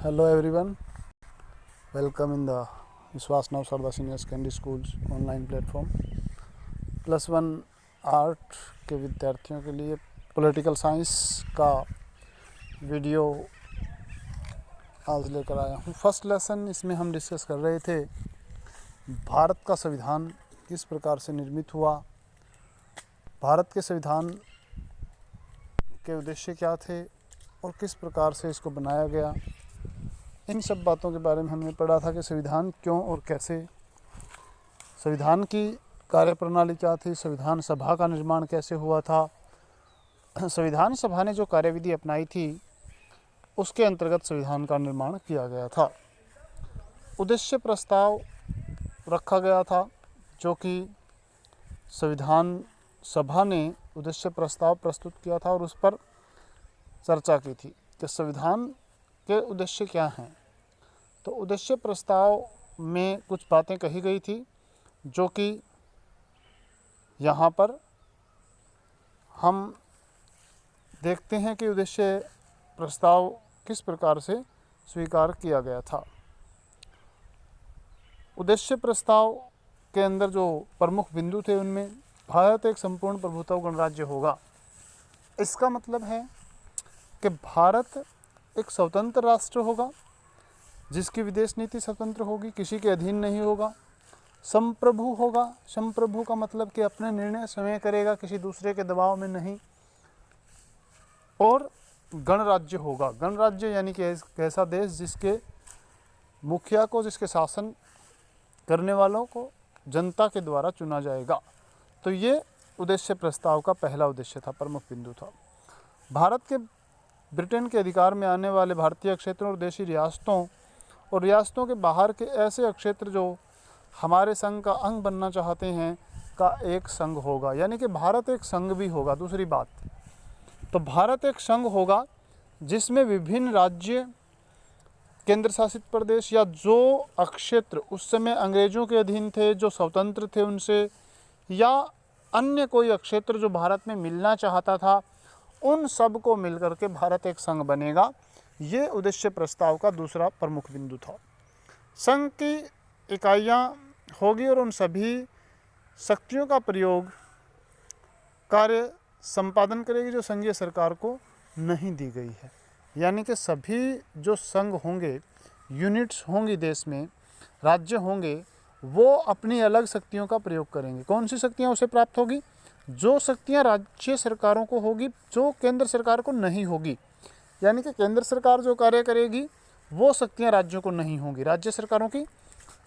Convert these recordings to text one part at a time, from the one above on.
Hello everyone, welcome in the Vishwas Nav Sarda senior secondary schools online platform. +1 art के विद्यार्थियों के लिए पॉलिटिकल साइंस का वीडियो आज लेकर आया हूँ। फर्स्ट लेसन इसमें हम डिस्कस कर रहे थे भारत का संविधान किस प्रकार से निर्मित हुआ, भारत के संविधान के उद्देश्य क्या थे और किस प्रकार से इसको बनाया गया। इन सब बातों के बारे में हमने पढ़ा था कि संविधान क्यों और कैसे, संविधान की कार्यप्रणाली क्या थी, संविधान सभा का निर्माण कैसे हुआ था, संविधान सभा ने जो कार्यविधि अपनाई थी उसके अंतर्गत संविधान का निर्माण किया गया था। उद्देश्य प्रस्ताव रखा गया था जो कि संविधान सभा ने उद्देश्य प्रस्ताव प्रस्तुत किया था और उस पर चर्चा की थी कि संविधान के उद्देश्य क्या हैं। तो उद्देश्य प्रस्ताव में कुछ बातें कही गई थी जो कि यहाँ पर हम देखते हैं कि उद्देश्य प्रस्ताव किस प्रकार से स्वीकार किया गया था। उद्देश्य प्रस्ताव के अंदर जो प्रमुख बिंदु थे उनमें भारत एक संपूर्ण प्रभुत्व गणराज्य होगा। इसका मतलब है कि भारत एक स्वतंत्र राष्ट्र होगा जिसकी विदेश नीति स्वतंत्र होगी, किसी के अधीन नहीं होगा, संप्रभु होगा। संप्रभु का मतलब कि अपने निर्णय स्वयं करेगा, किसी दूसरे के दबाव में नहीं, और गणराज्य होगा। गणराज्य यानी कि एक ऐसा देश जिसके मुखिया को, जिसके शासन करने वालों को जनता के द्वारा चुना जाएगा। तो ये उद्देश्य प्रस्ताव का पहला उद्देश्य था, प्रमुख बिंदु था। भारत के ब्रिटेन के अधिकार में आने वाले भारतीय क्षेत्रों और देशी रियासतों और रियासतों के बाहर के ऐसे क्षेत्र जो हमारे संघ का अंग बनना चाहते हैं का एक संघ होगा। यानी कि भारत एक संघ भी होगा। दूसरी बात, तो भारत एक संघ होगा जिसमें विभिन्न राज्य, केंद्र शासित प्रदेश या जो क्षेत्र उस समय अंग्रेजों के अधीन थे, जो स्वतंत्र थे उनसे, या अन्य कोई क्षेत्र जो भारत में मिलना चाहता था, उन सब को मिलकर के भारत एक संघ बनेगा। ये उद्देश्य प्रस्ताव का दूसरा प्रमुख बिंदु था। संघ की इकाइयाँ होगी और उन सभी शक्तियों का प्रयोग कार्य संपादन करेगी जो संघीय सरकार को नहीं दी गई है। यानी कि सभी जो संघ होंगे, यूनिट्स होंगी देश में, राज्य होंगे, वो अपनी अलग शक्तियों का प्रयोग करेंगे। कौन सी शक्तियाँ उसे प्राप्त होगी? जो शक्तियाँ राज्य सरकारों को होगी, जो केंद्र सरकार को नहीं होगी। यानी कि केंद्र सरकार जो कार्य करेगी वो शक्तियाँ राज्यों को नहीं होंगी, राज्य सरकारों की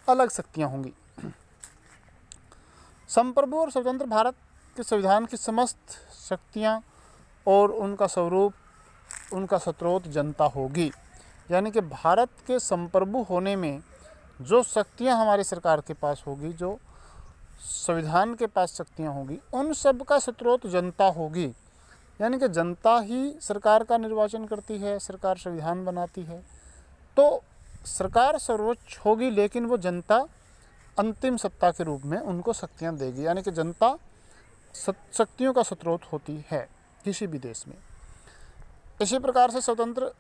अलग शक्तियाँ होंगी। संप्रभु और स्वतंत्र भारत के संविधान की समस्त शक्तियाँ और उनका स्वरूप, उनका स्रोत जनता होगी। यानी कि भारत के संप्रभु होने में जो शक्तियाँ हमारी सरकार के पास होगी, जो संविधान के पास शक्तियाँ होगी, उन सब का स्रोत जनता होगी। यानी कि जनता ही सरकार का निर्वाचन करती है, सरकार संविधान बनाती है। तो सरकार सर्वोच्च होगी लेकिन वो जनता अंतिम सत्ता के रूप में उनको शक्तियाँ देगी। यानी कि जनता शक्तियों का स्रोत होती है किसी भी देश में। इसी प्रकार से स्वतंत्र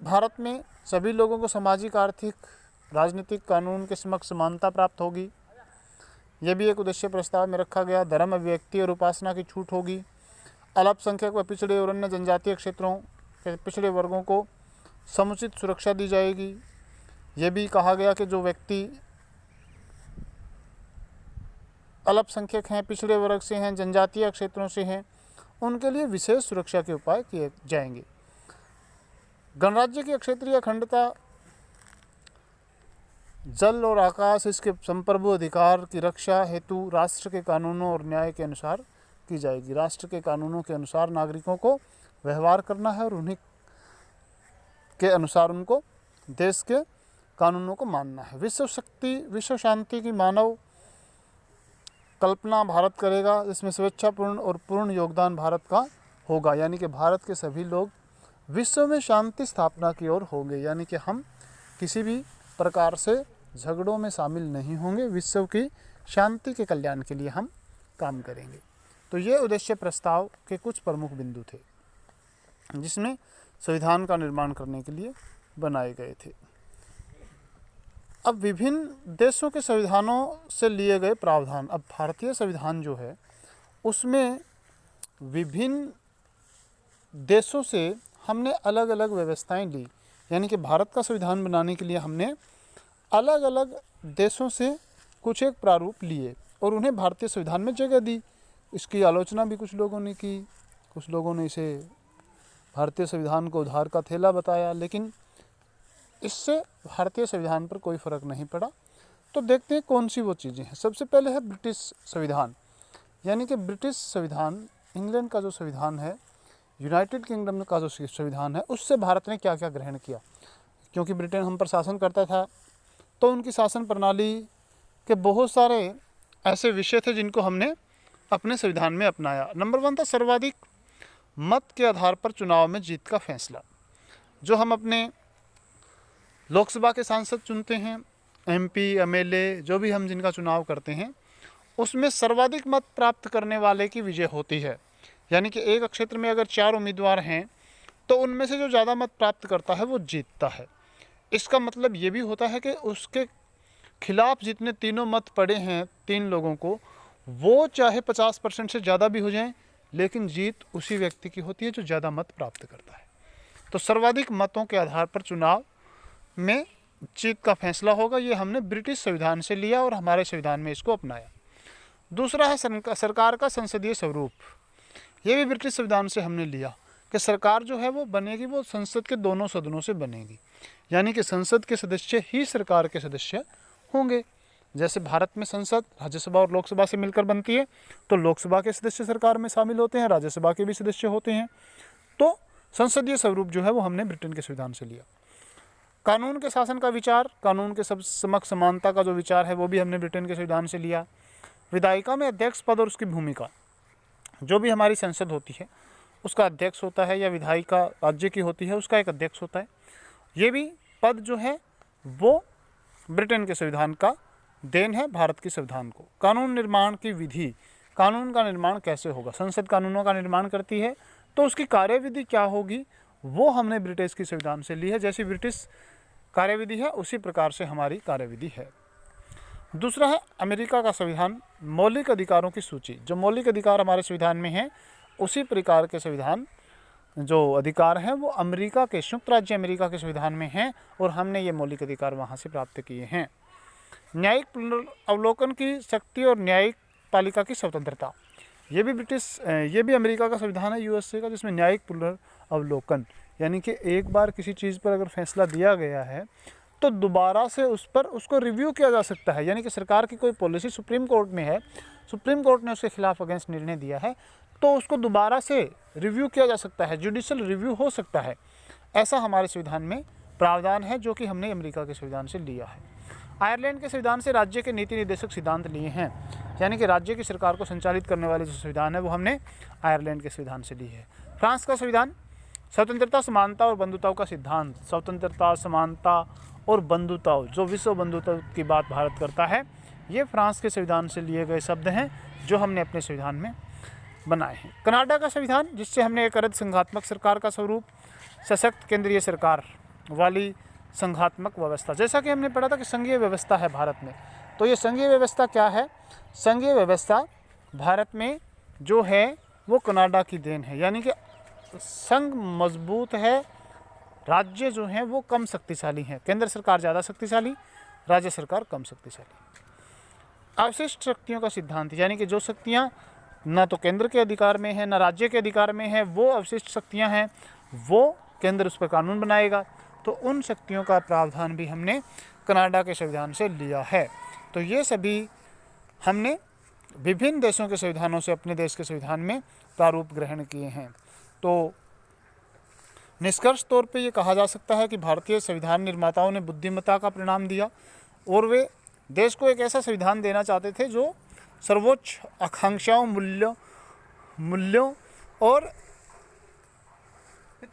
भारत में सभी लोगों को सामाजिक, आर्थिक, राजनीतिक, कानून के समक्ष समानता प्राप्त होगी। यह भी एक उद्देश्य प्रस्ताव में रखा गया। धर्म, अभिव्यक्ति और उपासना की छूट होगी। अल्पसंख्यक व पिछड़े और अन्य जनजातीय क्षेत्रों के पिछड़े वर्गों को समुचित सुरक्षा दी जाएगी। यह भी कहा गया कि जो व्यक्ति अल्पसंख्यक हैं, पिछड़े वर्ग से हैं, जनजातीय क्षेत्रों से हैं, उनके लिए विशेष सुरक्षा के उपाय किए जाएंगे। गणराज्य की क्षेत्रीय अखंडता, जल और आकाश, इसके संप्रभु अधिकार की रक्षा हेतु राष्ट्र के कानूनों और न्याय के अनुसार की जाएगी। राष्ट्र के कानूनों के अनुसार नागरिकों को व्यवहार करना है और उन्हीं के अनुसार उनको देश के कानूनों को मानना है। विश्व शक्ति, विश्व शांति की मानव कल्पना भारत करेगा, जिसमें स्वेच्छापूर्ण और पूर्ण योगदान भारत का होगा। यानी कि भारत के सभी लोग विश्व में शांति स्थापना की ओर होंगे। यानी कि हम किसी भी प्रकार से झगड़ों में शामिल नहीं होंगे, विश्व की शांति के कल्याण के लिए हम काम करेंगे। तो ये उद्देश्य प्रस्ताव के कुछ प्रमुख बिंदु थे जिसमें संविधान का निर्माण करने के लिए बनाए गए थे। अब विभिन्न देशों के संविधानों से लिए गए प्रावधान, अब भारतीय संविधान जो है उसमें विभिन्न देशों से हमने अलग अलग व्यवस्थाएं ली, यानी कि भारत का संविधान बनाने के लिए हमने अलग अलग देशों से कुछ एक प्रारूप लिए और उन्हें भारतीय संविधान में जगह दी। इसकी आलोचना भी कुछ लोगों ने की, कुछ लोगों ने इसे भारतीय संविधान को उधार का थैला बताया, लेकिन इससे भारतीय संविधान पर कोई फ़र्क नहीं पड़ा। तो देखते हैं कौन सी वो चीज़ें हैं। सबसे पहले है ब्रिटिश संविधान, यानी कि ब्रिटिश संविधान, इंग्लैंड का जो संविधान है, यूनाइटेड किंगडम का जो संविधान है, उससे भारत ने क्या क्या ग्रहण किया। क्योंकि ब्रिटेन हम पर शासन करता था तो उनकी शासन प्रणाली के बहुत सारे ऐसे विषय थे जिनको हमने अपने संविधान में अपनाया। नंबर 1 था सर्वाधिक मत के आधार पर चुनाव में जीत का फैसला। जो हम अपने लोकसभा के सांसद चुनते हैं, MP, MLA, जो भी हम जिनका चुनाव करते हैं, उसमें सर्वाधिक मत प्राप्त करने वाले की विजय होती है। यानी कि एक क्षेत्र में अगर 4 उम्मीदवार हैं तो उनमें से जो ज़्यादा मत प्राप्त करता है वो जीतता है। इसका मतलब ये भी होता है कि उसके खिलाफ जितने तीनों मत पड़े हैं 3 लोगों को, वो चाहे 50% से ज़्यादा भी हो जाएं, लेकिन जीत उसी व्यक्ति की होती है जो ज़्यादा मत प्राप्त करता है। तो सर्वाधिक मतों के आधार पर चुनाव में जीत का फैसला होगा। ये हमने ब्रिटिश संविधान से लिया और हमारे संविधान में इसको अपनाया। दूसरा है सरकार का संसदीय स्वरूप। ये भी ब्रिटिश संविधान से हमने लिया कि सरकार जो है वो बनेगी, वो संसद के दोनों सदनों से बनेगी, यानी कि संसद के सदस्य ही सरकार के सदस्य होंगे। जैसे भारत में संसद राज्यसभा और लोकसभा से मिलकर बनती है, तो लोकसभा के सदस्य सरकार में शामिल होते हैं, राज्यसभा के भी सदस्य होते हैं। तो संसदीय स्वरूप जो है वो हमने ब्रिटेन के संविधान से लिया। कानून के शासन का विचार, कानून के सब समक्ष समानता का जो विचार है वो भी हमने ब्रिटेन के संविधान से लिया। विधायिका में अध्यक्ष पद और उसकी भूमिका, जो भी हमारी संसद होती है उसका अध्यक्ष होता है, या विधायिका राज्य की होती है उसका एक अध्यक्ष होता है। ये भी पद जो है वो ब्रिटेन के संविधान का देन है भारत के संविधान को। कानून निर्माण की विधि, कानून का निर्माण कैसे होगा, संसद कानूनों का निर्माण करती है तो उसकी कार्यविधि क्या होगी, वो हमने ब्रिटिश की संविधान से ली है। जैसी ब्रिटिश कार्यविधि है उसी प्रकार से हमारी कार्यविधि है। दूसरा है अमेरिका का संविधान, मौलिक अधिकारों की सूची। जो मौलिक अधिकार हमारे संविधान में है उसी प्रकार के संविधान जो अधिकार हैं वो अमेरिका के, संयुक्त राज्य अमेरिका के संविधान में हैं और हमने ये मौलिक अधिकार वहाँ से प्राप्त किए हैं। न्यायिक पुनर्वलोकन की शक्ति और न्यायिक पालिका की स्वतंत्रता, ये भी अमेरिका का संविधान है, USA का, जिसमें न्यायिक पुनर्वलोकन यानी कि एक बार किसी चीज़ पर अगर फैसला दिया गया है तो दोबारा से उसको रिव्यू किया जा सकता है। यानी कि सरकार की कोई पॉलिसी सुप्रीम कोर्ट में है, सुप्रीम कोर्ट ने उसके खिलाफ अगेंस्ट निर्णय दिया है तो उसको दोबारा से रिव्यू किया जा सकता है, जुडिशल रिव्यू हो सकता है। ऐसा हमारे संविधान में प्रावधान है जो कि हमने अमेरिका के संविधान से लिया है। आयरलैंड के संविधान से राज्य के नीति निर्देशक सिद्धांत लिए हैं, यानी कि राज्य की सरकार को संचालित करने वाले जो संविधान है वो हमने आयरलैंड के संविधान से ली है। फ्रांस का संविधान स्वतंत्रता, समानता और बंधुताओं का सिद्धांत, स्वतंत्रता, समानता और बंधुताओं, जो विश्व बंधुता की बात भारत करता है, ये फ्रांस के संविधान से लिए गए शब्द हैं जो हमने अपने संविधान में बनाए हैं। कनाडा का संविधान, जिससे हमने एक अर्ध संघात्मक सरकार का स्वरूप, सशक्त केंद्रीय सरकार वाली संघात्मक व्यवस्था। जैसा कि हमने पढ़ा था कि संघीय व्यवस्था है भारत में, तो ये संघीय व्यवस्था क्या है? संघीय व्यवस्था भारत में जो है वो कनाडा की देन है, यानी कि संघ मजबूत है, राज्य जो हैं वो कम शक्तिशाली हैं, केंद्र सरकार ज़्यादा शक्तिशाली, राज्य सरकार कम शक्तिशाली। अवशिष्ट शक्तियों का सिद्धांत, यानी कि जो शक्तियाँ ना तो केंद्र के अधिकार में है ना राज्य के अधिकार में है, वो अवशिष्ट शक्तियाँ हैं, वो केंद्र उस पर कानून बनाएगा। तो उन शक्तियों का प्रावधान भी हमने कनाडा के संविधान से लिया है। तो ये सभी हमने विभिन्न देशों के संविधानों से अपने देश के संविधान में प्रारूप ग्रहण किए हैं। तो निष्कर्ष तौर पे ये कहा जा सकता है कि भारतीय संविधान निर्माताओं ने बुद्धिमत्ता का परिणाम दिया और वे देश को एक ऐसा संविधान देना चाहते थे जो सर्वोच्च आकांक्षाओं, मूल्यों और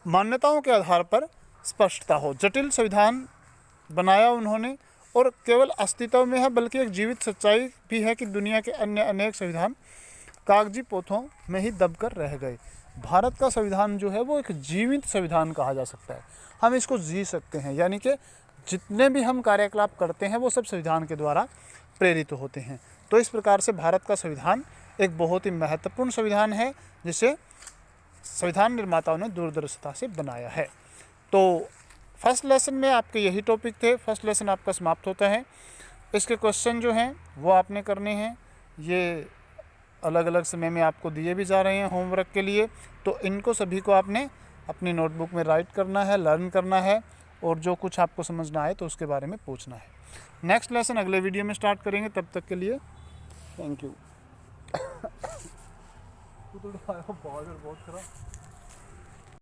मान्यताओं के आधार पर स्पष्टता हो। जटिल संविधान बनाया उन्होंने और केवल अस्तित्व में है, बल्कि एक जीवित सच्चाई भी है कि दुनिया के अन्य अनेक संविधान कागजी पोथों में ही दबकर रह गए। भारत का संविधान जो है वो एक जीवित संविधान कहा जा सकता है। हम इसको जी सकते हैं, यानी कि जितने भी हम कार्यकलाप करते हैं वो सब संविधान के द्वारा प्रेरित होते हैं। तो इस प्रकार से भारत का संविधान एक बहुत ही महत्वपूर्ण संविधान है, जिसे संविधान निर्माताओं ने दूरदर्शिता से बनाया है। तो फर्स्ट लेसन में आपके यही टॉपिक थे। फर्स्ट लेसन आपका समाप्त होता है। इसके क्वेश्चन जो हैं वो आपने करने हैं, ये अलग अलग समय में आपको दिए भी जा रहे हैं होमवर्क के लिए। तो इनको सभी को आपने अपनी नोटबुक में राइट करना है, लर्न करना है, और जो कुछ आपको समझ ना आए तो उसके बारे में पूछना है। नेक्स्ट लेसन अगले वीडियो में स्टार्ट करेंगे। तब तक के लिए थैंक यू। बहुत खराब।